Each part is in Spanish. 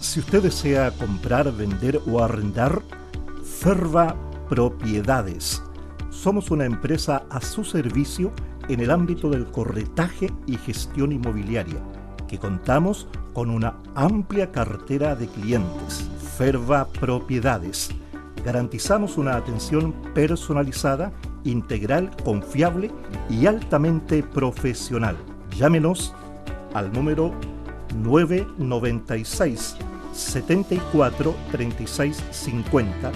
Si usted desea comprar, vender o arrendar, Ferva Propiedades. Somos una empresa a su servicio en el ámbito del corretaje y gestión inmobiliaria, que contamos con una amplia cartera de clientes. Ferva Propiedades. Garantizamos una atención personalizada, integral, confiable y altamente profesional. Llámenos al número 996 74 36 50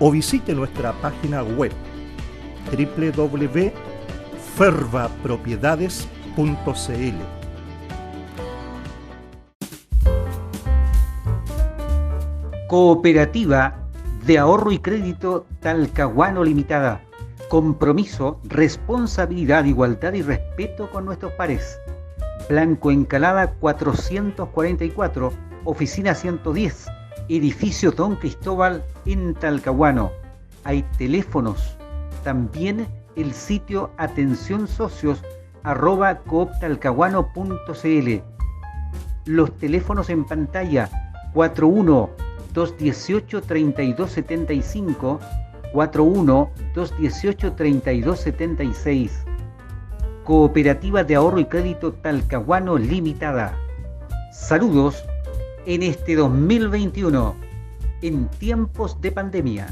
o visite nuestra página web www.fervapropiedades.cl. Cooperativa de Ahorro y Crédito Talcahuano Limitada. Compromiso, responsabilidad, igualdad y respeto con nuestros pares. Blanco Encalada 444, oficina 110, edificio Don Cristóbal en Talcahuano. Hay teléfonos, también el sitio atencionsocios@cooptalcahuano.cl. Los teléfonos en pantalla 41-218-3275, 41-218-3276. Cooperativa de Ahorro y Crédito Talcahuano Limitada. Saludos en este 2021, en tiempos de pandemia.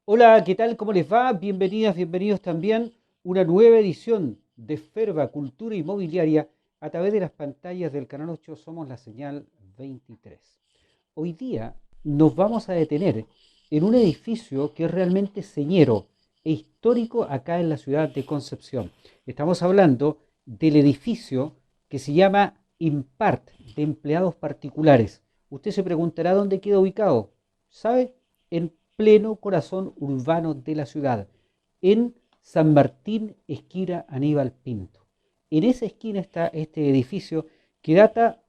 Hola, ¿qué tal? ¿Cómo les va? Bienvenidas, bienvenidos también a una nueva edición de Ferva Cultura Inmobiliaria a través de las pantallas del Canal 8. Somos la señal 23. Hoy día nos vamos a detener en un edificio que es realmente señero e histórico acá en la ciudad de Concepción. Estamos hablando del edificio que se llama Impart, de empleados particulares. Usted se preguntará dónde queda ubicado. ¿Sabe? En pleno corazón urbano de la ciudad, en San Martín, esquina Aníbal Pinto. En esa esquina está este edificio que data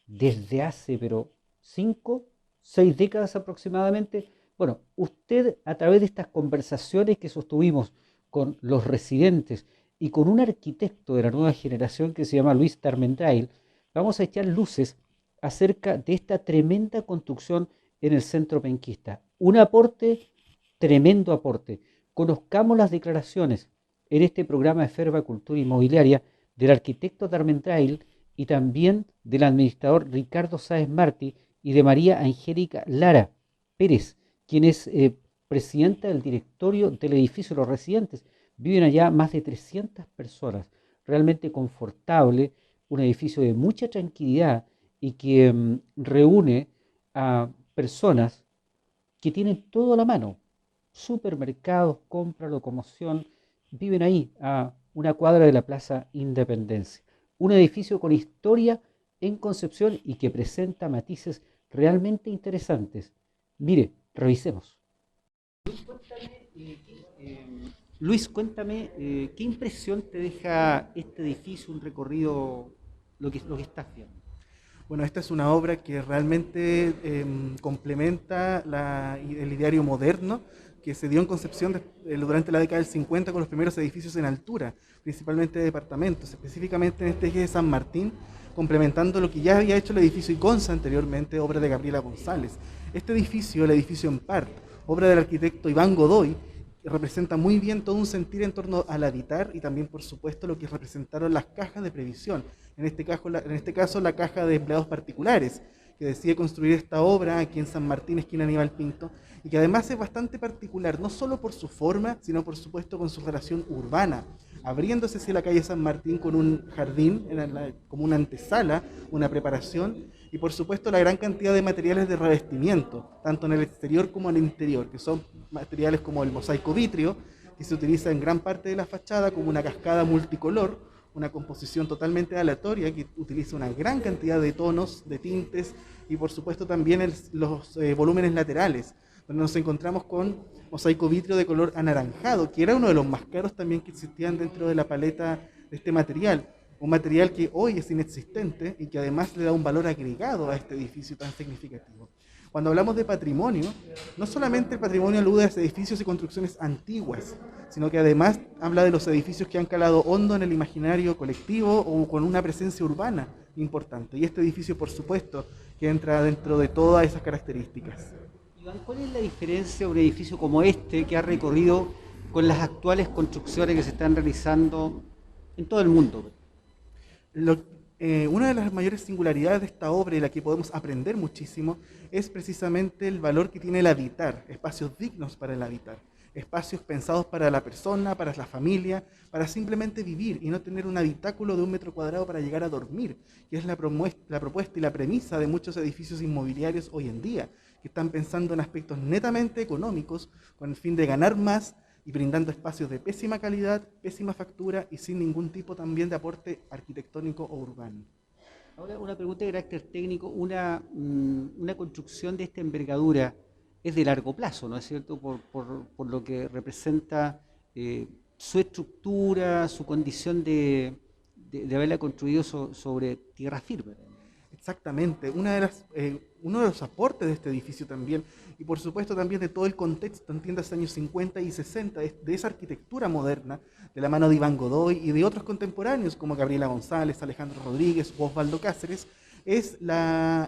desde hace, 5, 6 décadas aproximadamente. Bueno, usted a través de estas conversaciones que sostuvimos con los residentes y con un arquitecto de la nueva generación que se llama Luis Tarmendail, vamos a echar luces acerca de esta tremenda construcción en el centro penquista. Un aporte, tremendo aporte. Conozcamos las declaraciones en este programa de Ferva Cultura Inmobiliaria del arquitecto Tarmendail y también del administrador Ricardo Sáez Martí y de María Angélica Lara Pérez, quien es presidenta del directorio del edificio. Los residentes viven allá más de 300 personas, realmente confortable, un edificio de mucha tranquilidad y que reúne a personas que tienen todo a la mano, supermercados, compra, locomoción, viven ahí a una cuadra de la Plaza Independencia. Un edificio con historia en Concepción y que presenta matices realmente interesantes. Mire, revisemos. Luis, cuéntame, ¿qué impresión te deja este edificio, un recorrido, lo que estás viendo? Bueno, esta es una obra que realmente complementa el ideario moderno que se dio en Concepción durante la década del 50 con los primeros edificios en altura, principalmente de departamentos, específicamente en este eje de San Martín, complementando lo que ya había hecho el edificio Iconza anteriormente, obra de Gabriela González. Este edificio, el edificio Impart, obra del arquitecto Iván Godoy, representa muy bien todo un sentir en torno al habitar y también, por supuesto, lo que representaron las cajas de previsión. En este caso, la caja de empleados particulares, que decide construir esta obra aquí en San Martín, esquina Aníbal Pinto, y que además es bastante particular, no solo por su forma, sino por supuesto con su relación urbana, abriéndose hacia la calle San Martín con un jardín, como una antesala, una preparación, y por supuesto la gran cantidad de materiales de revestimiento, tanto en el exterior como en el interior, que son materiales como el mosaico vitrio, que se utiliza en gran parte de la fachada como una cascada multicolor, una composición totalmente aleatoria que utiliza una gran cantidad de tonos, de tintes y por supuesto también los volúmenes laterales, donde nos encontramos con mosaico vitrio de color anaranjado, que era uno de los más caros también que existían dentro de la paleta de este material. Un material que hoy es inexistente y que además le da un valor agregado a este edificio tan significativo. Cuando hablamos de patrimonio, no solamente el patrimonio alude a edificios y construcciones antiguas, sino que además habla de los edificios que han calado hondo en el imaginario colectivo o con una presencia urbana importante. Y este edificio, por supuesto, que entra dentro de todas esas características. Iván, ¿cuál es la diferencia de un edificio como este que ha recorrido con las actuales construcciones que se están realizando en todo el mundo? Una de las mayores singularidades de esta obra y la que podemos aprender muchísimo es precisamente el valor que tiene el habitar, espacios dignos para el habitar, espacios pensados para la persona, para la familia, para simplemente vivir y no tener un habitáculo de 1 metro cuadrado para llegar a dormir, que es la propuesta y la premisa de muchos edificios inmobiliarios hoy en día, que están pensando en aspectos netamente económicos con el fin de ganar más y brindando espacios de pésima calidad, pésima factura y sin ningún tipo también de aporte arquitectónico o urbano. Ahora, una pregunta de carácter técnico. Una construcción de esta envergadura es de largo plazo, ¿no es cierto? Por lo que representa su estructura, su condición de haberla construido sobre tierra firme. Exactamente, uno de los aportes de este edificio también, y por supuesto también de todo el contexto, entiendas, años 50 y 60, de esa arquitectura moderna, de la mano de Iván Godoy y de otros contemporáneos como Gabriela González, Alejandro Rodríguez o Osvaldo Cáceres, es la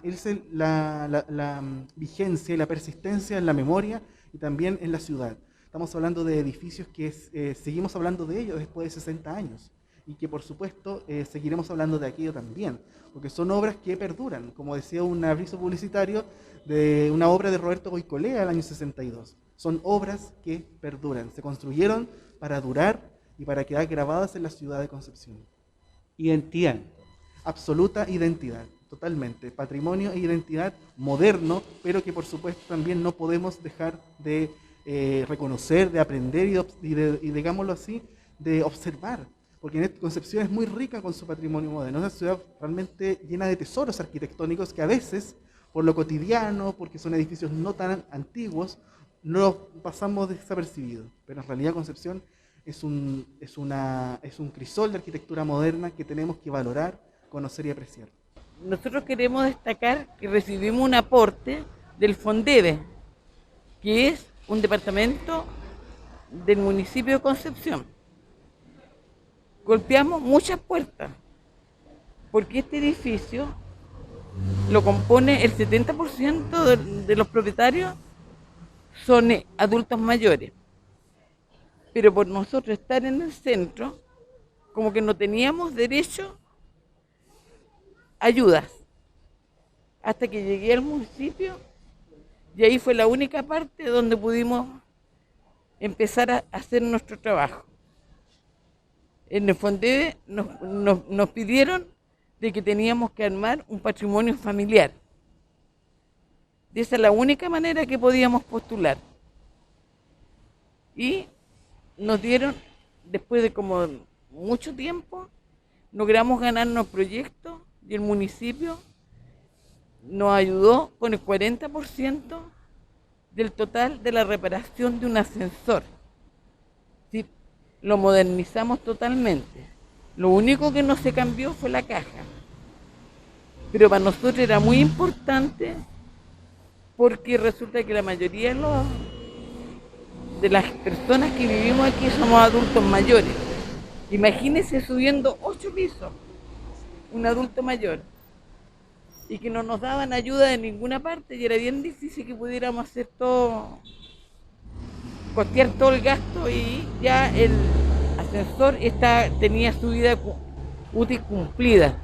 vigencia y la persistencia en la memoria y también en la ciudad. Estamos hablando de edificios que seguimos hablando de ellos después de 60 años. Y que por supuesto seguiremos hablando de aquello también, porque son obras que perduran, como decía un aviso publicitario de una obra de Roberto Goicolea del año 62. Son obras que perduran, se construyeron para durar y para quedar grabadas en la ciudad de Concepción. Identidad. Absoluta identidad, totalmente, patrimonio e identidad moderno, pero que por supuesto también no podemos dejar de reconocer, de aprender y digámoslo así, de observar. Porque Concepción es muy rica con su patrimonio moderno, es una ciudad realmente llena de tesoros arquitectónicos que a veces, por lo cotidiano, porque son edificios no tan antiguos, no los pasamos desapercibidos. Pero en realidad Concepción es un crisol de arquitectura moderna que tenemos que valorar, conocer y apreciar. Nosotros queremos destacar que recibimos un aporte del FONDEVE, que es un departamento del municipio de Concepción. Golpeamos muchas puertas, porque este edificio lo compone el 70% de los propietarios son adultos mayores. Pero por nosotros estar en el centro, como que no teníamos derecho a ayudas. Hasta que llegué al municipio, y ahí fue la única parte donde pudimos empezar a hacer nuestro trabajo. En el FONDEVE nos pidieron de que teníamos que armar un patrimonio familiar. Y esa es la única manera que podíamos postular. Y nos dieron, después de como mucho tiempo, logramos ganarnos proyectos y el municipio nos ayudó con el 40% del total de la reparación de un ascensor. ¿Sí? Lo modernizamos totalmente. Lo único que no se cambió fue la caja. Pero para nosotros era muy importante porque resulta que la mayoría de las personas que vivimos aquí somos adultos mayores. Imagínense subiendo 8 pisos, un adulto mayor, y que no nos daban ayuda de ninguna parte y era bien difícil que pudiéramos hacer todo, costear todo el gasto, y ya el ascensor tenía su vida útil cumplida,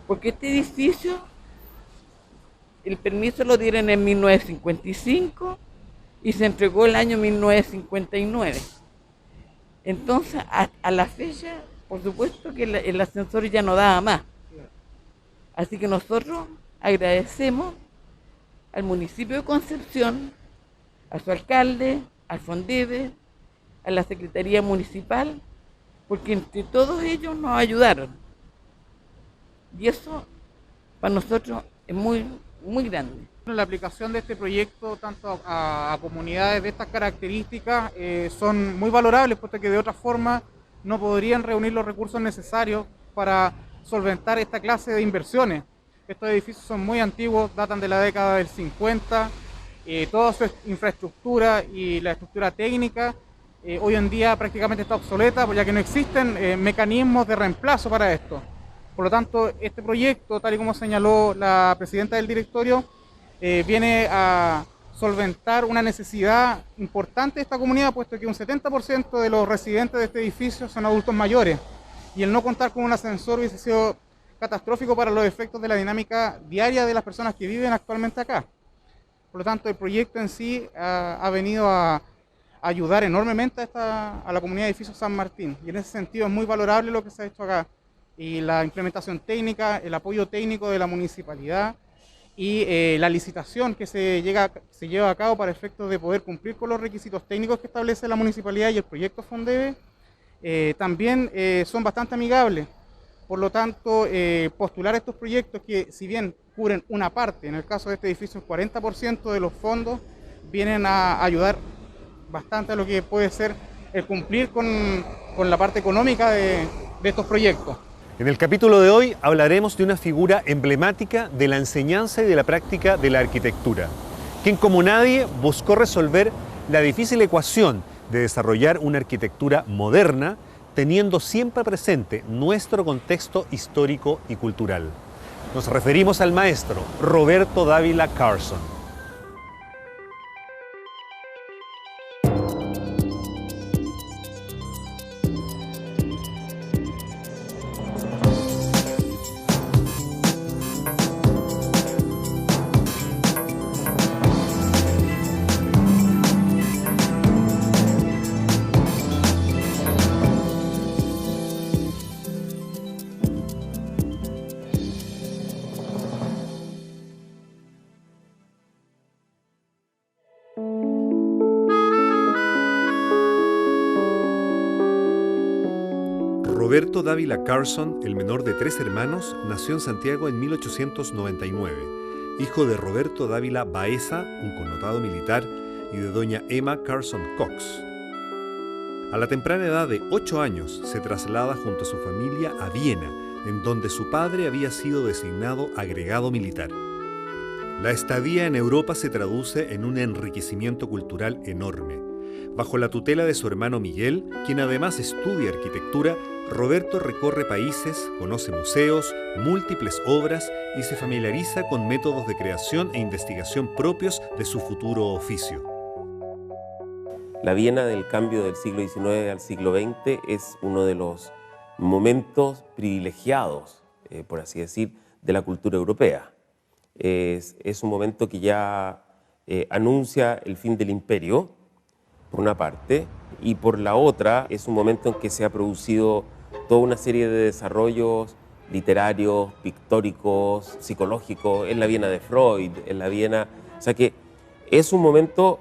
porque este edificio, el permiso lo dieron en 1955 y se entregó el año 1959. Entonces, a la fecha, por supuesto que el ascensor ya no daba más. Así que nosotros agradecemos al municipio de Concepción, a su alcalde, al FONDEVE, a la Secretaría Municipal, porque entre todos ellos nos ayudaron. Y eso para nosotros es muy, muy grande. La aplicación de este proyecto tanto a comunidades de estas características son muy valorables, puesto que de otra forma no podrían reunir los recursos necesarios para solventar esta clase de inversiones. Estos edificios son muy antiguos, datan de la década del 50, toda su infraestructura y la estructura técnica hoy en día prácticamente está obsoleta, ya que no existen mecanismos de reemplazo para esto. Por lo tanto, este proyecto, tal y como señaló la presidenta del directorio, viene a solventar una necesidad importante de esta comunidad, puesto que un 70% de los residentes de este edificio son adultos mayores, y el no contar con un ascensor hubiese sido catastrófico para los efectos de la dinámica diaria de las personas que viven actualmente acá. Por lo tanto, el proyecto en sí ha venido a ayudar enormemente a la comunidad de edificios San Martín, y en ese sentido es muy valorable lo que se ha hecho acá, y la implementación técnica, el apoyo técnico de la municipalidad, y la licitación que se lleva a cabo para efectos de poder cumplir con los requisitos técnicos que establece la municipalidad y el proyecto Fondeve, también son bastante amigables. Por lo tanto, postular estos proyectos que, si bien cubren una parte, en el caso de este edificio el 40% de los fondos, vienen a ayudar bastante a lo que puede ser el cumplir con la parte económica de estos proyectos. En el capítulo de hoy hablaremos de una figura emblemática de la enseñanza y de la práctica de la arquitectura, quien como nadie buscó resolver la difícil ecuación de desarrollar una arquitectura moderna, teniendo siempre presente nuestro contexto histórico y cultural. Nos referimos al maestro Roberto Dávila Carson. Roberto Dávila Carson, el menor de 3 hermanos, nació en Santiago en 1899, hijo de Roberto Dávila Baeza, un connotado militar, y de doña Emma Carson Cox. A la temprana edad de 8 años se traslada junto a su familia a Viena, en donde su padre había sido designado agregado militar. La estadía en Europa se traduce en un enriquecimiento cultural enorme. Bajo la tutela de su hermano Miguel, quien además estudia arquitectura, Roberto recorre países, conoce museos, múltiples obras y se familiariza con métodos de creación e investigación propios de su futuro oficio. La Viena del cambio del siglo XIX al siglo XX es uno de los momentos privilegiados, por así decir, de la cultura europea. Es un momento que ya anuncia el fin del imperio, por una parte, y por la otra es un momento en que se ha producido toda una serie de desarrollos literarios, pictóricos, psicológicos, en la Viena de Freud, en la Viena... O sea que es un momento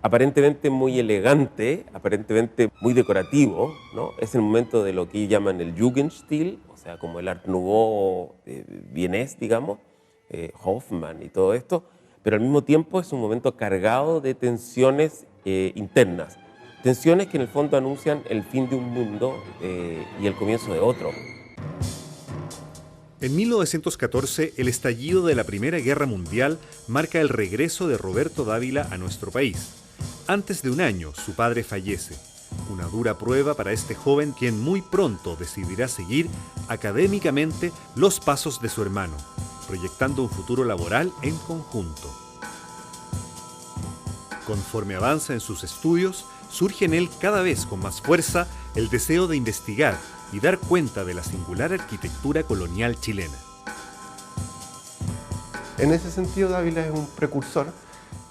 aparentemente muy elegante, aparentemente muy decorativo, ¿no? Es el momento de lo que llaman el Jugendstil, o sea, como el Art Nouveau vienés, digamos, Hoffmann y todo esto, pero al mismo tiempo es un momento cargado de tensiones internas. Tensiones que en el fondo anuncian el fin de un mundo y el comienzo de otro. En 1914, el estallido de la Primera Guerra Mundial marca el regreso de Roberto Dávila a nuestro país. Antes de un año, su padre fallece. Una dura prueba para este joven quien muy pronto decidirá seguir académicamente los pasos de su hermano, proyectando un futuro laboral en conjunto. Conforme avanza en sus estudios, surge en él cada vez con más fuerza el deseo de investigar y dar cuenta de la singular arquitectura colonial chilena. En ese sentido, Dávila es un precursor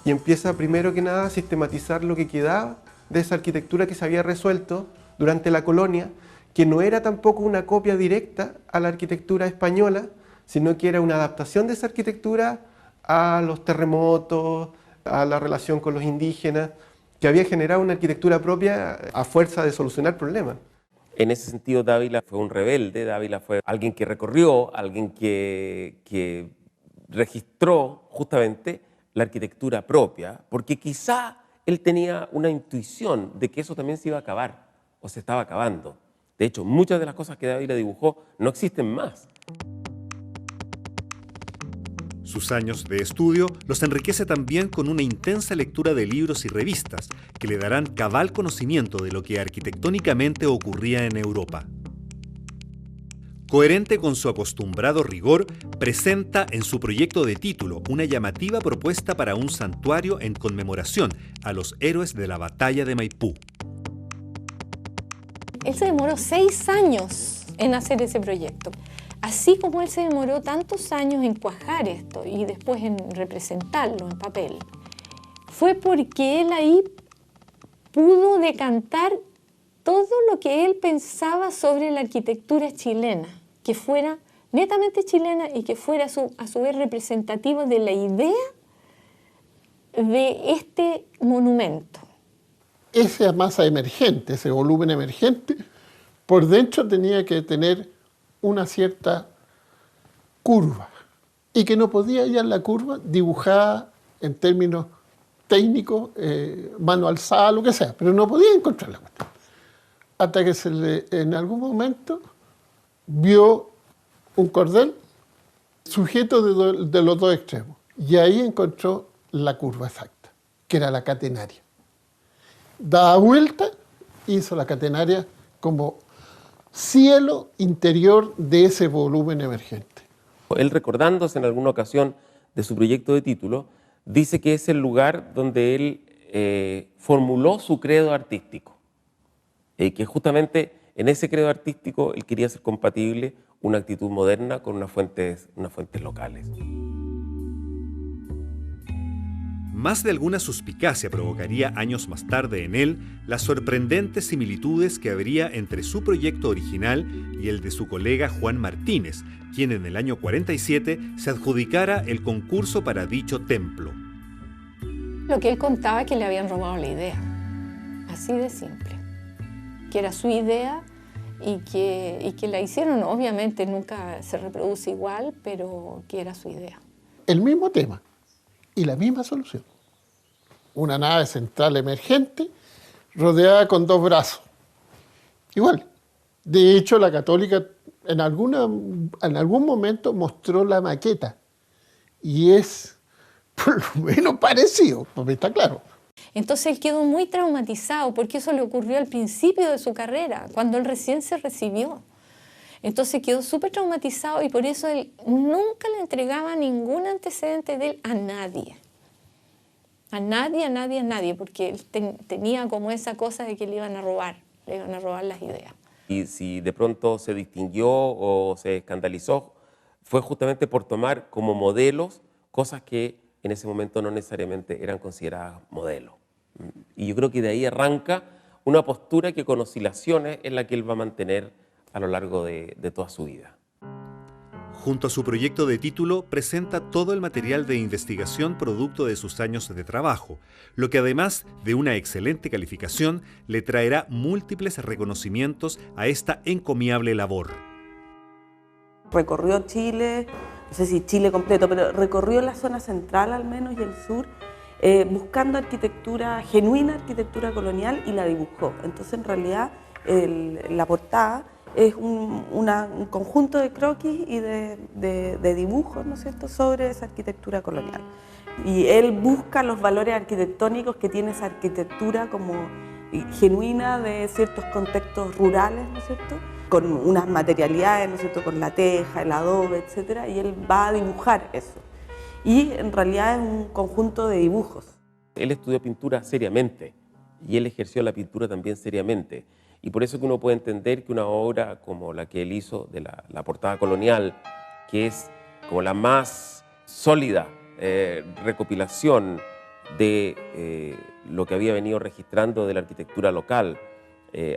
y empieza primero que nada a sistematizar lo que quedaba de esa arquitectura que se había resuelto durante la colonia, que no era tampoco una copia directa a la arquitectura española, sino que era una adaptación de esa arquitectura a los terremotos, a la relación con los indígenas, que había generado una arquitectura propia a fuerza de solucionar problemas. En ese sentido, Dávila fue un rebelde, Dávila fue alguien que recorrió, alguien que registró justamente la arquitectura propia, porque quizá él tenía una intuición de que eso también se iba a acabar, o se estaba acabando. De hecho, muchas de las cosas que Dávila dibujó no existen más. Sus años de estudio los enriquece también con una intensa lectura de libros y revistas que le darán cabal conocimiento de lo que arquitectónicamente ocurría en Europa. Coherente con su acostumbrado rigor, presenta en su proyecto de título una llamativa propuesta para un santuario en conmemoración a los héroes de la batalla de Maipú. Él se demoró 6 años en hacer ese proyecto. Así como él se demoró tantos años en cuajar esto y después en representarlo en papel, fue porque él ahí pudo decantar todo lo que él pensaba sobre la arquitectura chilena, que fuera netamente chilena y que fuera a su vez representativo de la idea de este monumento. Esa masa emergente, ese volumen emergente, por dentro tenía que tener una cierta curva y que no podía hallar la curva dibujada en términos técnicos, mano alzada, lo que sea, pero no podía encontrar la cuestión. Hasta que en algún momento vio un cordel sujeto de los dos extremos y ahí encontró la curva exacta, que era la catenaria. Daba vuelta, hizo la catenaria como cielo interior de ese volumen emergente. Él, recordándose en alguna ocasión de su proyecto de título, dice que es el lugar donde él formuló su credo artístico, que justamente en ese credo artístico él quería hacer compatible una actitud moderna con unas fuentes locales. Más de alguna suspicacia provocaría años más tarde en él las sorprendentes similitudes que habría entre su proyecto original y el de su colega Juan Martínez, quien en el año 47 se adjudicara el concurso para dicho templo. Lo que él contaba es que le habían robado la idea, así de simple, que era su idea y que la hicieron, obviamente nunca se reproduce igual, pero que era su idea. El mismo tema y la misma solución. Una nave central emergente rodeada con dos brazos. Igual. De hecho, la Católica en algún momento mostró la maqueta y es por lo menos parecido, porque está claro. Entonces él quedó muy traumatizado porque eso le ocurrió al principio de su carrera, cuando él recién se recibió. Entonces quedó súper traumatizado y por eso él nunca le entregaba ningún antecedente de él a nadie. A nadie, porque él tenía como esa cosa de que le iban a robar las ideas. Y si de pronto se distinguió o se escandalizó, fue justamente por tomar como modelos cosas que en ese momento no necesariamente eran consideradas modelos. Y yo creo que de ahí arranca una postura que con oscilaciones es la que él va a mantener a lo largo de toda su vida. Junto a su proyecto de título, presenta todo el material de investigación producto de sus años de trabajo, lo que además de una excelente calificación, le traerá múltiples reconocimientos a esta encomiable labor. Recorrió Chile, no sé si Chile completo, pero recorrió la zona central al menos y el sur, buscando arquitectura genuina, arquitectura colonial, y la dibujó. Entonces en realidad la portada es un conjunto de croquis y de dibujos, ¿no es cierto?, sobre esa arquitectura colonial. Y él busca los valores arquitectónicos que tiene esa arquitectura como genuina de ciertos contextos rurales, ¿no es cierto?, con unas materialidades, ¿no es cierto?, con la teja, el adobe, etcétera, y él va a dibujar eso. Y en realidad es un conjunto de dibujos. Él estudió pintura seriamente y él ejerció la pintura también seriamente. Y por eso que uno puede entender que una obra como la que él hizo de la portada colonial, que es como la más sólida recopilación de lo que había venido registrando de la arquitectura local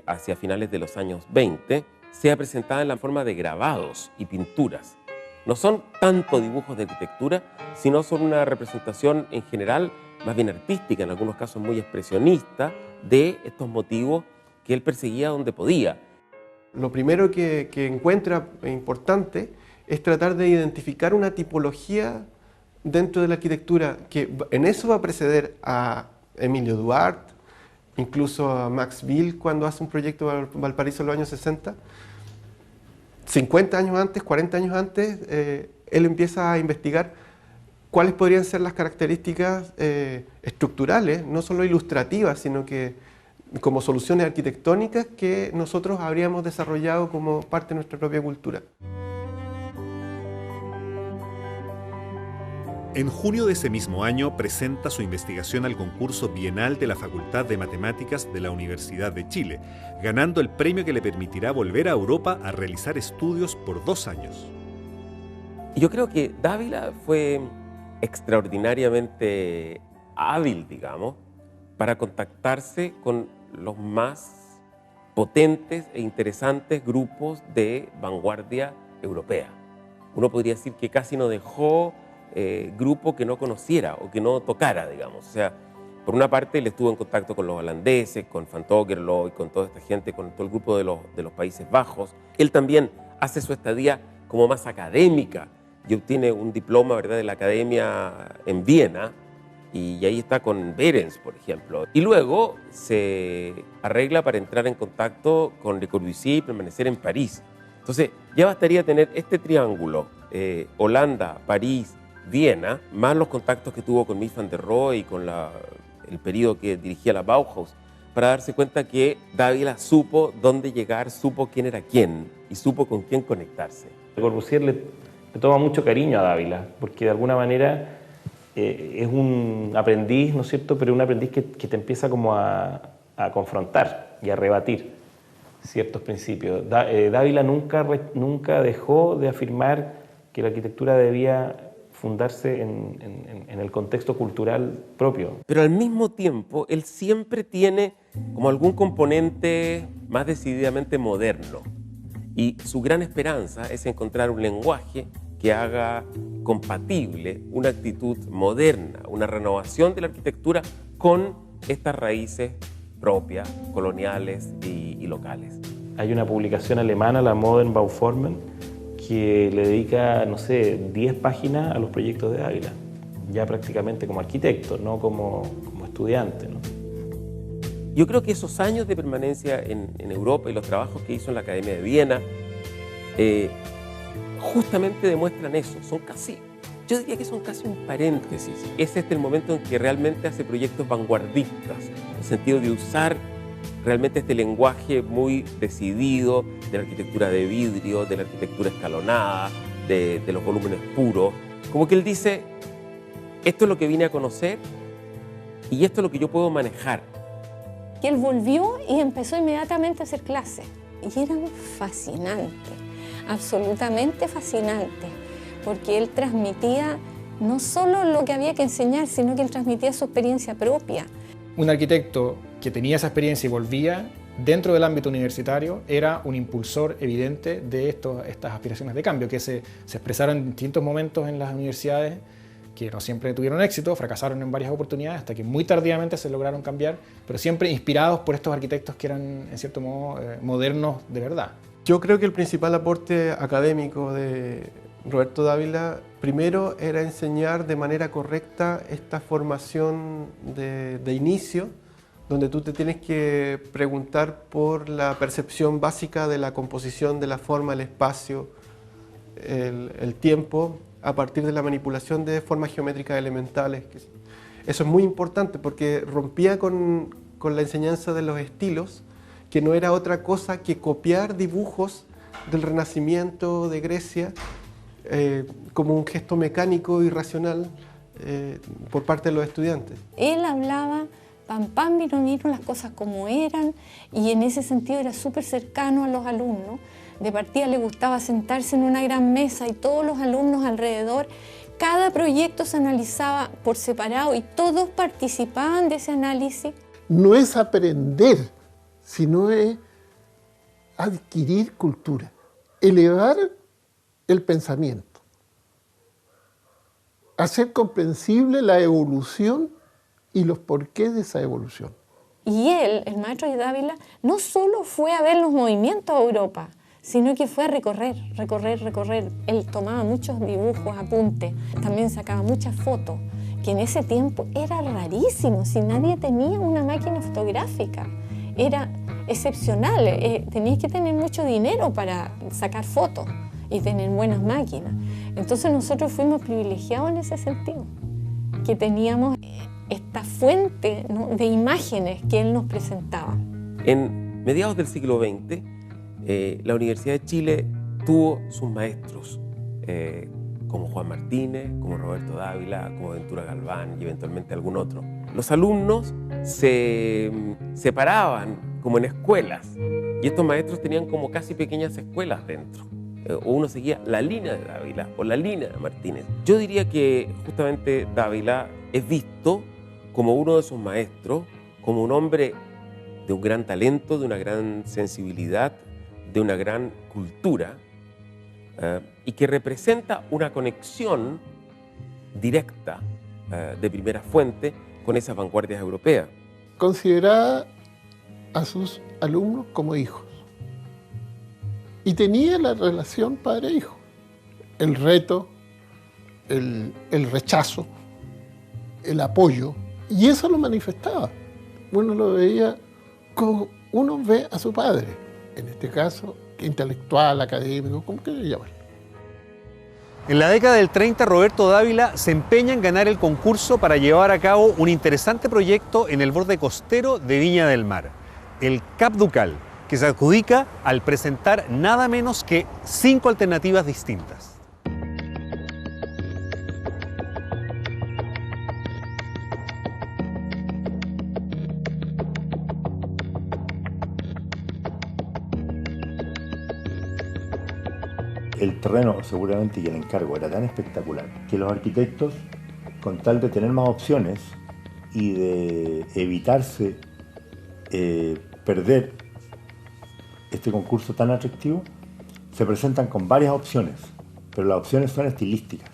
hacia finales de los años 20, sea presentada en la forma de grabados y pinturas. No son tanto dibujos de arquitectura, sino son una representación en general más bien artística, en algunos casos muy expresionista, de estos motivos que él perseguía donde podía. Lo primero que encuentra importante es tratar de identificar una tipología dentro de la arquitectura, que en eso va a preceder a Emilio Duarte, incluso a Max Bill cuando hace un proyecto de Valparaíso en los años 60. 50 años antes, 40 años antes, él empieza a investigar cuáles podrían ser las características estructurales, no solo ilustrativas, sino que como soluciones arquitectónicas que nosotros habríamos desarrollado como parte de nuestra propia cultura. En junio de ese mismo año presenta su investigación al concurso bienal de la Facultad de Matemáticas de la Universidad de Chile, ganando el premio que le permitirá volver a Europa a realizar estudios por 2 años. Yo creo que Dávila fue extraordinariamente hábil, digamos, para contactarse con los más potentes e interesantes grupos de vanguardia europea. Uno podría decir que casi no dejó grupo que no conociera o que no tocara, digamos. O sea, por una parte él estuvo en contacto con los holandeses, con Van Tokerloo y con toda esta gente, con todo el grupo de los Países Bajos. Él también hace su estadía como más académica y obtiene un diploma, ¿verdad?, de la academia en Viena, y ahí está con Behrens, por ejemplo. Y luego se arregla para entrar en contacto con Le Corbusier y permanecer en París. Entonces ya bastaría tener este triángulo, Holanda, París, Viena, más los contactos que tuvo con Mies van der Rohe y con el periodo que dirigía la Bauhaus, para darse cuenta que Dávila supo dónde llegar, supo quién era quién y supo con quién conectarse. Le Corbusier le toma mucho cariño a Dávila, porque de alguna manera es un aprendiz, ¿no es cierto?, pero un aprendiz que te empieza como a confrontar y a rebatir ciertos principios. Dávila nunca dejó de afirmar que la arquitectura debía fundarse en el contexto cultural propio. Pero al mismo tiempo, él siempre tiene como algún componente más decididamente moderno. Y su gran esperanza es encontrar un lenguaje que haga compatible una actitud moderna, una renovación de la arquitectura con estas raíces propias, coloniales y locales. Hay una publicación alemana, la Modern Bauformen, que le dedica, no sé, 10 páginas a los proyectos de Dávila, ya prácticamente como arquitecto, no como estudiante, ¿no? Yo creo que esos años de permanencia en Europa y los trabajos que hizo en la Academia de Viena justamente demuestran eso. Yo diría que son casi un paréntesis. Es el momento en que realmente hace proyectos vanguardistas, en el sentido de usar realmente este lenguaje muy decidido de la arquitectura de vidrio, de la arquitectura escalonada, de los volúmenes puros. Como que él dice, esto es lo que vine a conocer y esto es lo que yo puedo manejar. Y él volvió y empezó inmediatamente a hacer clases. Y eran fascinantes, absolutamente fascinantes, porque él transmitía no solo lo que había que enseñar, sino que él transmitía su experiencia propia. Un arquitecto que tenía esa experiencia y volvía dentro del ámbito universitario era un impulsor evidente de estas aspiraciones de cambio que se expresaron en distintos momentos en las universidades, que no siempre tuvieron éxito, fracasaron en varias oportunidades hasta que muy tardíamente se lograron cambiar, pero siempre inspirados por estos arquitectos que eran en cierto modo modernos de verdad. Yo creo que el principal aporte académico de Roberto Dávila primero era enseñar de manera correcta esta formación de inicio, donde tú te tienes que preguntar por la percepción básica de la composición, de la forma, el espacio, el tiempo, a partir de la manipulación de formas geométricas elementales. Eso es muy importante porque rompía con la enseñanza de los estilos, que no era otra cosa que copiar dibujos del Renacimiento de Grecia como un gesto mecánico y racional por parte de los estudiantes. Él hablaba pam pam vino, las cosas como eran, y en ese sentido era súper cercano a los alumnos. De partida le gustaba sentarse en una gran mesa y todos los alumnos alrededor. Cada proyecto se analizaba por separado y todos participaban de ese análisis. No es aprender, sino es adquirir cultura, elevar el pensamiento, hacer comprensible la evolución y los porqués de esa evolución. Y él, el maestro de Dávila, no solo fue a ver los movimientos a Europa, sino que fue a recorrer. Él tomaba muchos dibujos, apuntes, también sacaba muchas fotos, que en ese tiempo era rarísimo, si nadie tenía una máquina fotográfica. Era excepcional, tenías que tener mucho dinero para sacar fotos y tener buenas máquinas. Entonces nosotros fuimos privilegiados en ese sentido, que teníamos esta fuente, ¿no?, de imágenes que él nos presentaba. En mediados del siglo XX, la Universidad de Chile tuvo sus maestros, como Juan Martínez, como Roberto Dávila, como Ventura Galván y eventualmente algún otro. Los alumnos se separaban como en escuelas y estos maestros tenían como casi pequeñas escuelas dentro. O uno seguía la línea de Dávila o la línea de Martínez. Yo diría que justamente Dávila es visto como uno de sus maestros, como un hombre de un gran talento, de una gran sensibilidad, de una gran cultura, y que representa una conexión directa, de primera fuente, con esas vanguardias europeas. Consideraba a sus alumnos como hijos y tenía la relación padre-hijo, el reto, el rechazo, el apoyo, y eso lo manifestaba. Uno lo veía como uno ve a su padre, en este caso intelectual, académico, como quiera llamarlo. En la década del 30, Roberto Dávila se empeña en ganar el concurso para llevar a cabo un interesante proyecto en el borde costero de Viña del Mar, el Cap Ducal, que se adjudica al presentar nada menos que 5 alternativas distintas. El terreno seguramente y el encargo era tan espectacular que los arquitectos, con tal de tener más opciones y de evitarse perder este concurso tan atractivo, se presentan con varias opciones, pero las opciones son estilísticas.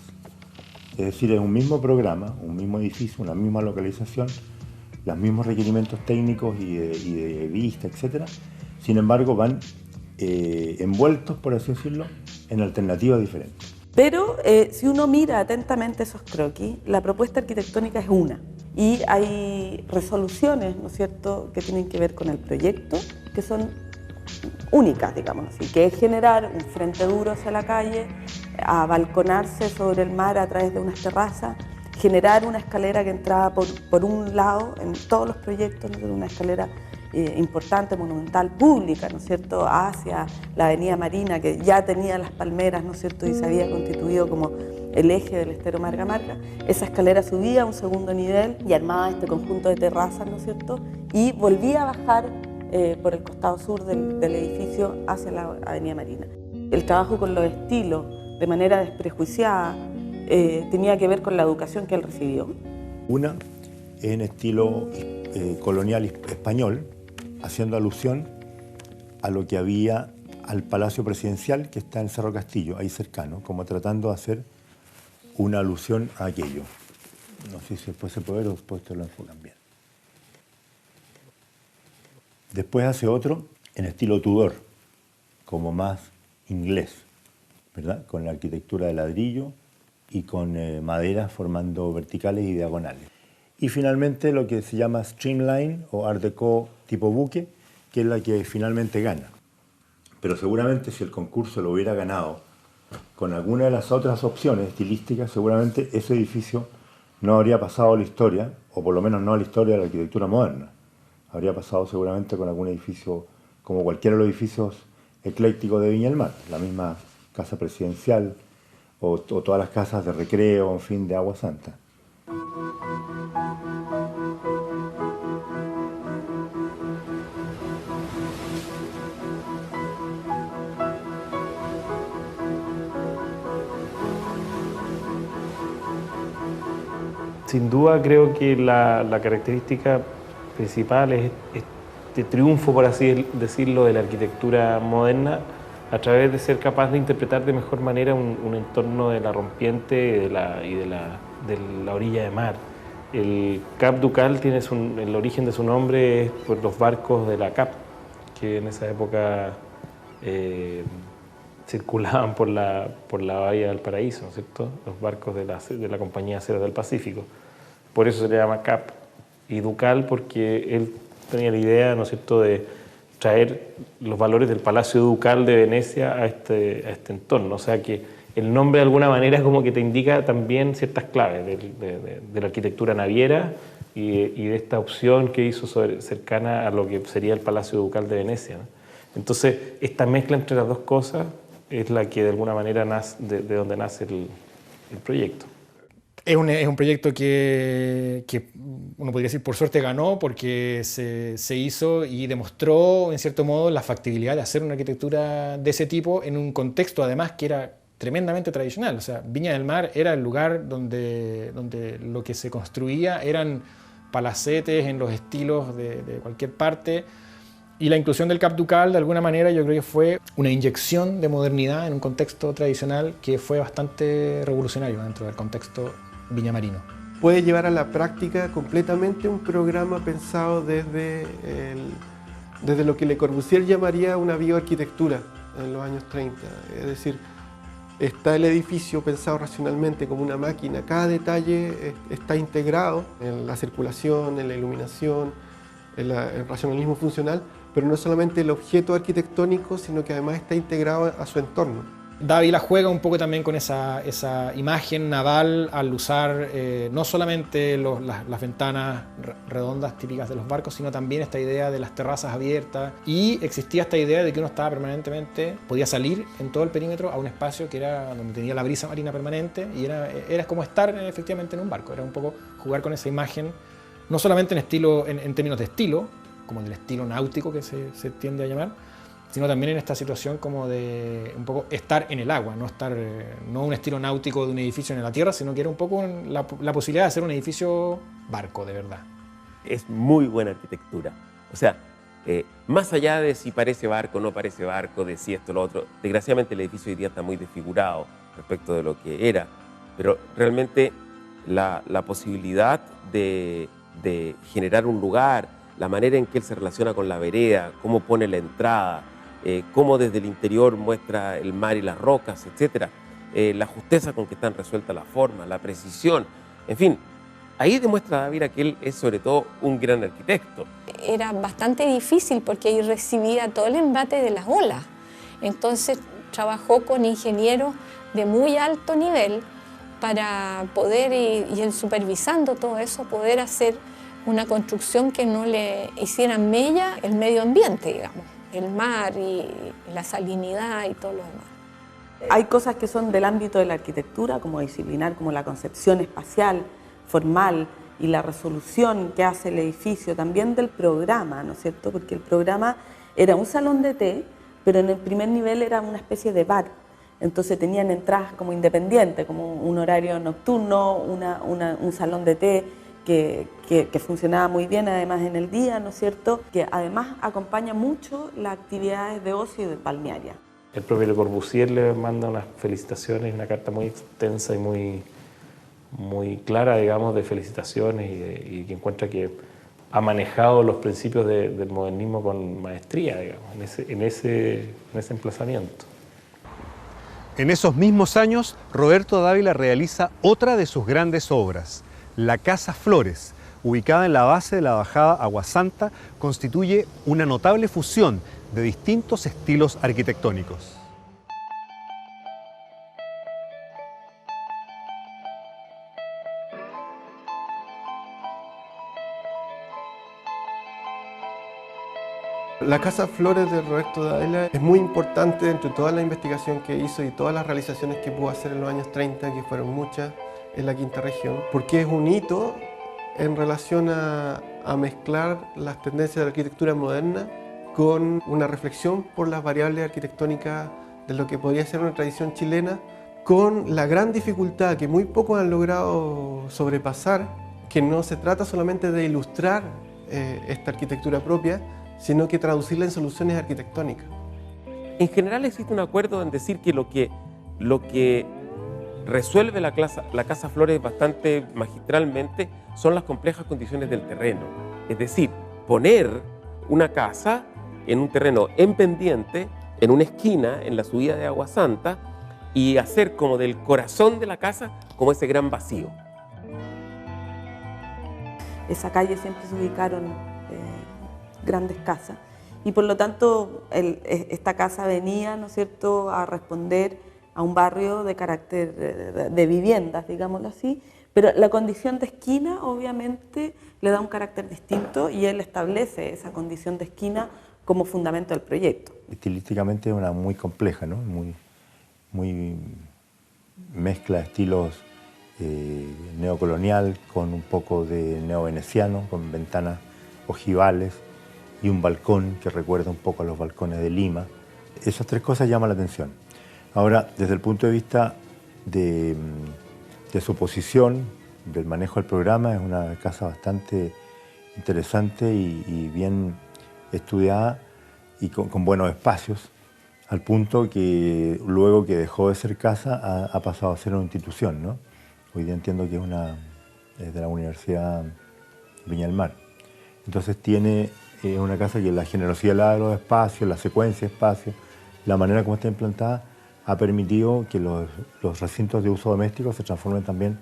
Es decir, es un mismo programa, un mismo edificio, una misma localización, los mismos requerimientos técnicos y de vista, etc. Sin embargo, van envueltos, por así decirlo, en alternativas diferentes. Pero si uno mira atentamente esos croquis, la propuesta arquitectónica es una. Y hay resoluciones, ¿no es cierto?, que tienen que ver con el proyecto, que son únicas, digamos así, que es generar un frente duro hacia la calle, abalconarse sobre el mar a través de unas terrazas, generar una escalera que entraba por un lado en todos los proyectos, ¿no?, una escalera importante, monumental, pública, ¿no es cierto?, hacia la avenida Marina, que ya tenía las palmeras, ¿no es cierto?, y se había constituido como el eje del estero Marga Marga. Esa escalera subía a un segundo nivel y armaba este conjunto de terrazas, ¿no es cierto?, y volvía a bajar por el costado sur del edificio hacia la avenida Marina. El trabajo con los estilos, de manera desprejuiciada, tenía que ver con la educación que él recibió. Una en estilo colonial español, haciendo alusión a lo que había al Palacio Presidencial, que está en Cerro Castillo, ahí cercano, como tratando de hacer una alusión a aquello. No sé si después se puede ver o después te lo enfocan bien. Después hace otro en estilo Tudor, como más inglés, ¿verdad?, con la arquitectura de ladrillo y con madera formando verticales y diagonales. Y finalmente lo que se llama Streamline o Art Deco tipo buque, que es la que finalmente gana. Pero seguramente si el concurso lo hubiera ganado con alguna de las otras opciones estilísticas, seguramente ese edificio no habría pasado a la historia, o por lo menos no a la historia de la arquitectura moderna. Habría pasado seguramente con algún edificio, como cualquiera de los edificios eclécticos de Viña del Mar, la misma casa presidencial o todas las casas de recreo, en fin, de Agua Santa. Sin duda creo que la característica principal es este triunfo, por así decirlo, de la arquitectura moderna a través de ser capaz de interpretar de mejor manera un entorno de la rompiente y de la orilla de mar. El Cap Ducal tiene el origen de su nombre es por los barcos de la Cap, que en esa época circulaban por la bahía del Paraíso, ¿no es cierto? Los barcos de la Compañía Aceros del Pacífico. Por eso se le llama Cap. Y Ducal porque él tenía la idea, ¿no es cierto?, de traer los valores del Palacio Ducal de Venecia a este entorno. O sea que el nombre de alguna manera como que te indica también ciertas claves de la arquitectura naviera y de esta opción que hizo cercana a lo que sería el Palacio Ducal de Venecia, ¿no? Entonces, esta mezcla entre las dos cosas es la que de alguna manera de donde nace el proyecto. Es un proyecto que uno podría decir por suerte ganó porque se hizo y demostró en cierto modo la factibilidad de hacer una arquitectura de ese tipo en un contexto además que era tremendamente tradicional. O sea, Viña del Mar era el lugar donde lo que se construía eran palacetes en los estilos de cualquier parte, y la inclusión del Cap Ducal de alguna manera yo creo que fue una inyección de modernidad en un contexto tradicional que fue bastante revolucionario dentro del contexto viñamarino. Puede llevar a la práctica completamente un programa pensado desde lo que Le Corbusier llamaría una bioarquitectura en los años 30. Es decir, está el edificio pensado racionalmente como una máquina, cada detalle está integrado en la circulación, en la iluminación, en el racionalismo funcional, pero no solamente el objeto arquitectónico, sino que además está integrado a su entorno. Dávila juega un poco también con esa imagen naval al usar no solamente las ventanas redondas típicas de los barcos, sino también esta idea de las terrazas abiertas, y existía esta idea de que uno estaba permanentemente, podía salir en todo el perímetro a un espacio que era donde tenía la brisa marina permanente, y era como estar efectivamente en un barco, era un poco jugar con esa imagen, no solamente en términos de estilo, como del estilo náutico que se tiende a llamar, sino también en esta situación como de un poco estar en el agua, no un estilo náutico de un edificio en la tierra, sino que era un poco la posibilidad de hacer un edificio barco de verdad. Es muy buena arquitectura. O sea, más allá de si parece barco o no parece barco, de si esto o lo otro, desgraciadamente el edificio hoy día está muy desfigurado respecto de lo que era, pero realmente la posibilidad de generar un lugar, la manera en que él se relaciona con la vereda, cómo pone la entrada, cómo desde el interior muestra el mar y las rocas, etc. La justeza con que están resueltas las formas, la precisión, en fin, ahí demuestra Dávila que él es sobre todo un gran arquitecto. Era bastante difícil porque ahí recibía todo el embate de las olas, entonces trabajó con ingenieros de muy alto nivel para poder, y él supervisando todo eso, poder hacer una construcción que no le hiciera mella el medio ambiente, digamos, el mar y la salinidad y todo lo demás. Hay cosas que son del ámbito de la arquitectura, como disciplinar, como la concepción espacial, formal y la resolución que hace el edificio, también del programa, ¿no es cierto? Porque el programa era un salón de té, pero en el primer nivel era una especie de bar. Entonces tenían entradas como independientes, como un horario nocturno, un salón de té, que funcionaba muy bien además en el día, ¿no es cierto? Que además acompaña mucho las actividades de ocio y de balnearia. El propio Le Corbusier le manda unas felicitaciones, una carta muy extensa y muy clara, digamos, de felicitaciones y que encuentra que ha manejado los principios del modernismo con maestría, digamos, en ese emplazamiento. En esos mismos años, Roberto Dávila realiza otra de sus grandes obras. La Casa Flores, ubicada en la base de la bajada Agua Santa, constituye una notable fusión de distintos estilos arquitectónicos. La Casa Flores de Roberto Dávila es muy importante dentro de toda la investigación que hizo y todas las realizaciones que pudo hacer en los años 30, que fueron muchas en la quinta región, porque es un hito en relación a mezclar las tendencias de la arquitectura moderna con una reflexión por las variables arquitectónicas de lo que podría ser una tradición chilena, con la gran dificultad que muy pocos han logrado sobrepasar, que no se trata solamente de ilustrar esta arquitectura propia, sino que traducirla en soluciones arquitectónicas. En general existe un acuerdo en decir que lo que resuelve la Casa Flores bastante magistralmente son las complejas condiciones del terreno. Es decir, poner una casa en un terreno en pendiente, en una esquina, en la subida de Agua Santa, y hacer como del corazón de la casa como ese gran vacío. Esa calle siempre se ubicaron grandes casas y por lo tanto esta casa venía, ¿no es cierto?, a responder a un barrio de carácter de viviendas, digámoslo así, pero la condición de esquina obviamente le da un carácter distinto y él establece esa condición de esquina como fundamento del proyecto. Estilísticamente es una muy compleja, ¿no? Muy mezcla estilos neocolonial con un poco de neoveneciano, con ventanas ojivales y un balcón que recuerda un poco a los balcones de Lima. Esas tres cosas llaman la atención. Ahora, desde el punto de vista de su posición, del manejo del programa, es una casa bastante interesante y bien estudiada y con buenos espacios, al punto que luego que dejó de ser casa ha pasado a ser una institución, ¿no? Hoy día entiendo que es de la Universidad Viña del Mar. Entonces tiene una casa que la generosidad de los espacios, la secuencia de espacios, la manera como está implantada, ha permitido que los recintos de uso doméstico se transformen también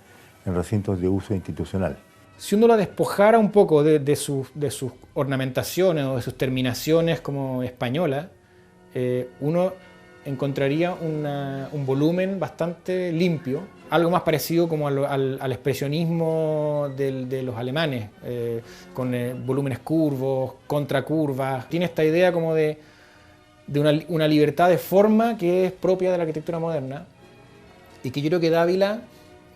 en recintos de uso institucional. Si uno la despojara un poco de sus ornamentaciones o de sus terminaciones como españolas, uno encontraría un volumen bastante limpio, algo más parecido como al expresionismo de los alemanes, con volúmenes curvos, contracurvas. Tiene esta idea como de una libertad de forma que es propia de la arquitectura moderna y que yo creo que Dávila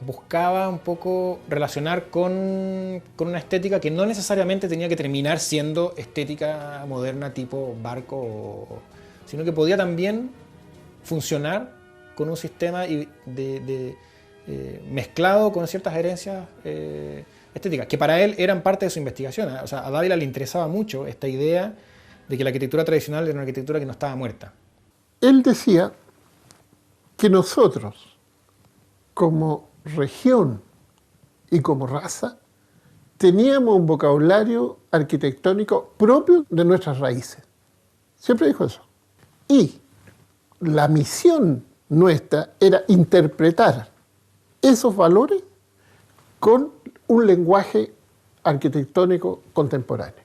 buscaba un poco relacionar con una estética que no necesariamente tenía que terminar siendo estética moderna tipo barco, sino que podía también funcionar con un sistema mezclado con ciertas herencias estéticas, que para él eran parte de su investigación. O sea, a Dávila le interesaba mucho esta idea de que la arquitectura tradicional era una arquitectura que no estaba muerta. Él decía que nosotros, como región y como raza, teníamos un vocabulario arquitectónico propio de nuestras raíces. Siempre dijo eso. Y la misión nuestra era interpretar esos valores con un lenguaje arquitectónico contemporáneo.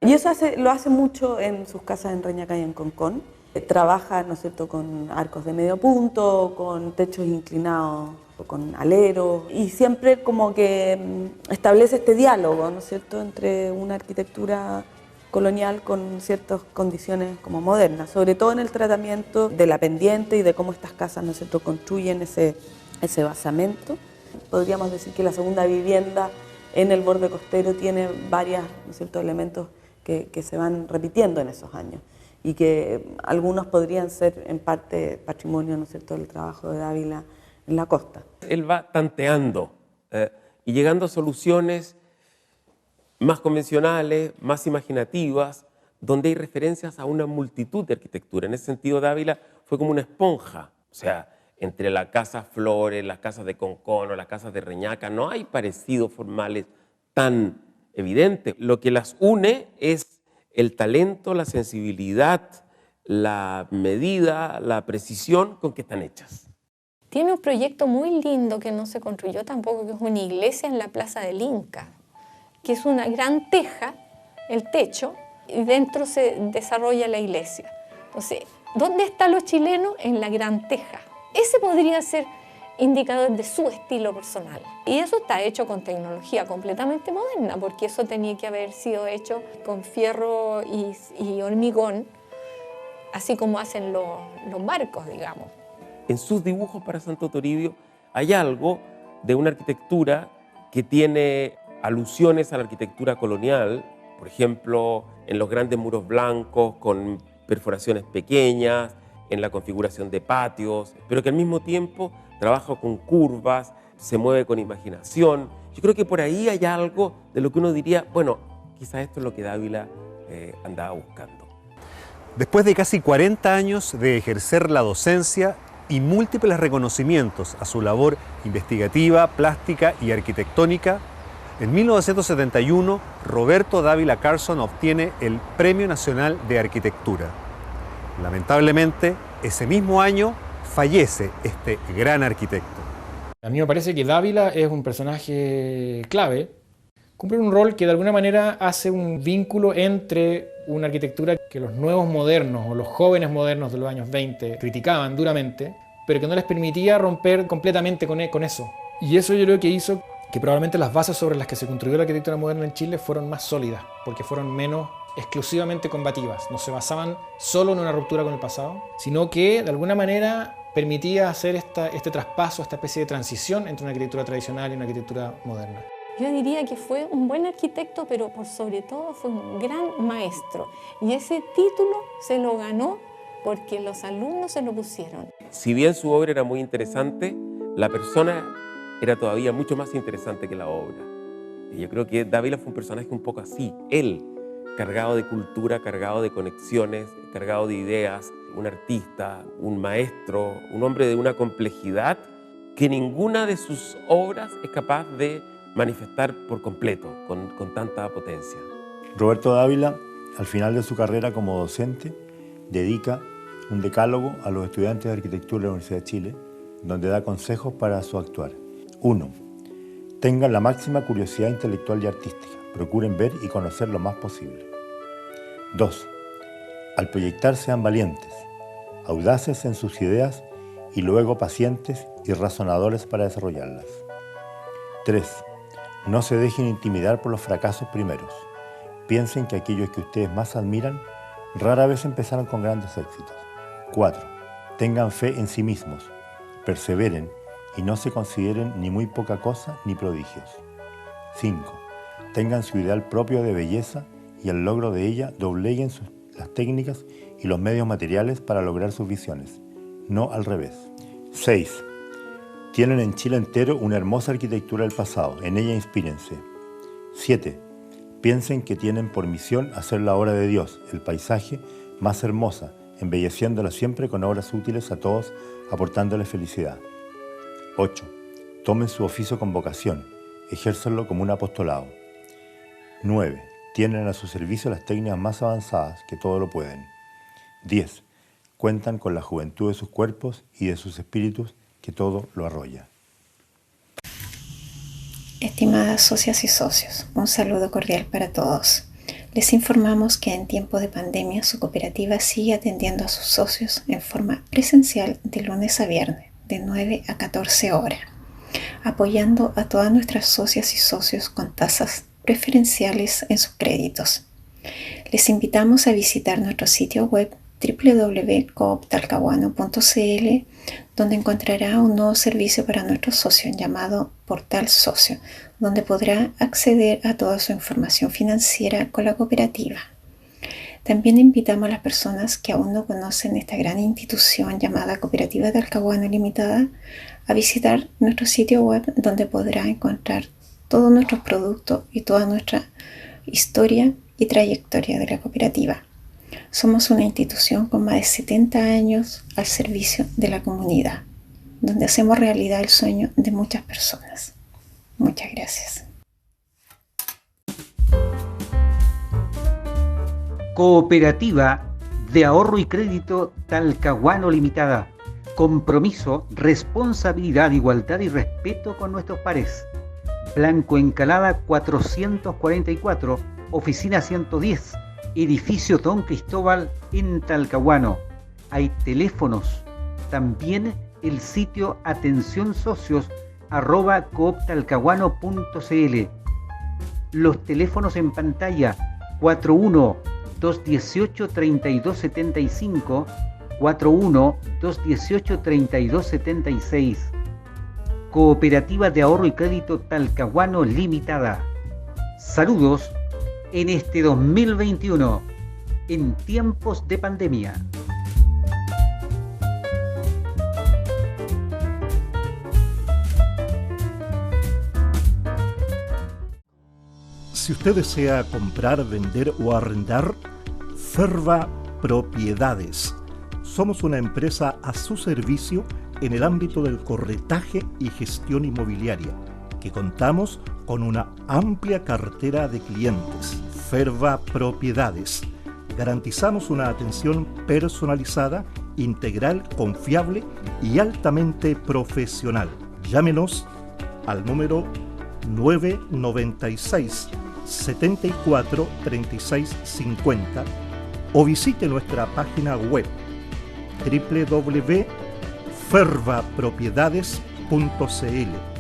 Y eso lo hace mucho en sus casas en Reñaca y en Concón. Trabaja, ¿no es cierto?, con arcos de medio punto, con techos inclinados, con aleros, y siempre como que establece este diálogo, ¿no es cierto?, entre una arquitectura colonial con ciertas condiciones como modernas, sobre todo en el tratamiento de la pendiente y de cómo estas casas, ¿no es cierto?, construyen ese basamento. Podríamos decir que la segunda vivienda en el borde costero tiene varios, ¿no es cierto?, elementos que se van repitiendo en esos años y que algunos podrían ser en parte patrimonio, ¿no es cierto?, del trabajo de Dávila en la costa. Él va tanteando y llegando a soluciones más convencionales, más imaginativas, donde hay referencias a una multitud de arquitectura. En ese sentido, Dávila fue como una esponja. O sea, entre la Casa Flores, las casas de Concón o las casas de Reñaca, no hay parecidos formales tan evidentes. Lo que las une es el talento, la sensibilidad, la medida, la precisión con que están hechas. Tiene un proyecto muy lindo que no se construyó tampoco, que es una iglesia en la Plaza del Inca, que es una gran teja, el techo, y dentro se desarrolla la iglesia. Entonces, ¿dónde están los chilenos? En la gran teja. Ese podría ser indicador de su estilo personal. Y eso está hecho con tecnología completamente moderna, porque eso tenía que haber sido hecho con fierro y hormigón, así como hacen los barcos, digamos. En sus dibujos para Santo Toribio hay algo de una arquitectura que tiene alusiones a la arquitectura colonial, por ejemplo, en los grandes muros blancos con perforaciones pequeñas, en la configuración de patios, pero que al mismo tiempo trabaja con curvas, se mueve con imaginación. Yo creo que por ahí hay algo de lo que uno diría, bueno, quizás esto es lo que Dávila andaba buscando. Después de casi 40 años de ejercer la docencia, y múltiples reconocimientos a su labor investigativa, plástica y arquitectónica, en 1971 Roberto Dávila Carson obtiene el Premio Nacional de Arquitectura. Lamentablemente, ese mismo año fallece este gran arquitecto. A mí me parece que Dávila es un personaje clave. Cumple un rol que de alguna manera hace un vínculo entre una arquitectura que los nuevos modernos o los jóvenes modernos de los años 20 criticaban duramente, pero que no les permitía romper completamente con eso. Y eso yo creo que hizo que probablemente las bases sobre las que se construyó la arquitectura moderna en Chile fueron más sólidas, porque fueron menos exclusivamente combativas. No se basaban solo en una ruptura con el pasado, sino que de alguna manera permitía hacer este traspaso, esta especie de transición entre una arquitectura tradicional y una arquitectura moderna. Yo diría que fue un buen arquitecto, pero por sobre todo fue un gran maestro. Y ese título se lo ganó porque los alumnos se lo pusieron. Si bien su obra era muy interesante, la persona era todavía mucho más interesante que la obra. Y yo creo que Dávila fue un personaje un poco así. Él, cargado de cultura, cargado de conexiones, cargado de ideas, un artista, un maestro, un hombre de una complejidad que ninguna de sus obras es capaz de manifestar por completo, con tanta potencia. Roberto Dávila, al final de su carrera como docente, dedica un decálogo a los estudiantes de arquitectura de la Universidad de Chile, donde da consejos para su actuar. 1. Tengan la máxima curiosidad intelectual y artística. Procuren ver y conocer lo más posible. 2. Al proyectar sean valientes, audaces en sus ideas y luego pacientes y razonadores para desarrollarlas. 3. No se dejen intimidar por los fracasos primeros. Piensen que aquellos que ustedes más admiran rara vez empezaron con grandes éxitos. 4. Tengan fe en sí mismos, perseveren y no se consideren ni muy poca cosa ni prodigios. 5. Tengan su ideal propio de belleza y al logro de ella dobleguen las técnicas y los medios materiales para lograr sus visiones, no al revés. 6. Tienen en Chile entero una hermosa arquitectura del pasado, en ella inspírense. 7. Piensen que tienen por misión hacer la obra de Dios, el paisaje, más hermosa, embelleciéndola siempre con obras útiles a todos, aportándoles felicidad. 8. Tomen su oficio con vocación, ejérzanlo como un apostolado. 9. Tienen a su servicio las técnicas más avanzadas, que todo lo pueden. 10. Cuentan con la juventud de sus cuerpos y de sus espíritus, que todo lo arrolla. Estimadas socias y socios, un saludo cordial para todos. Les informamos que en tiempo de pandemia su cooperativa sigue atendiendo a sus socios en forma presencial de lunes a viernes, de 9 a 14 horas, apoyando a todas nuestras socias y socios con tasas preferenciales en sus créditos. Les invitamos a visitar nuestro sitio web www.cooptalcahuano.cl, donde encontrará un nuevo servicio para nuestros socios llamado Portal Socio, donde podrá acceder a toda su información financiera con la cooperativa. También invitamos a las personas que aún no conocen esta gran institución llamada Cooperativa Talcahuano Limitada a visitar nuestro sitio web, donde podrá encontrar todos nuestros productos y toda nuestra historia y trayectoria de la cooperativa. Somos una institución con más de 70 años al servicio de la comunidad, donde hacemos realidad el sueño de muchas personas. Muchas gracias. Cooperativa de Ahorro y Crédito Talcahuano Limitada. Compromiso, responsabilidad, igualdad y respeto con nuestros pares. Blanco Encalada 444, oficina 110. Edificio Don Cristóbal en Talcahuano. Hay teléfonos. También el sitio atencionsocios@cooptalcahuano.cl. Los teléfonos en pantalla: 41-218-3275, 41-218-3276. Cooperativa de Ahorro y Crédito Talcahuano Limitada. Saludos en este 2021, en tiempos de pandemia. Si usted desea comprar, vender o arrendar, Ferva Propiedades. Somos una empresa a su servicio en el ámbito del corretaje y gestión inmobiliaria, que contamos con una amplia cartera de clientes. Ferva Propiedades. Garantizamos una atención personalizada, integral, confiable y altamente profesional. Llámenos al número 996 74 36 50 o visite nuestra página web www.fervapropiedades.cl.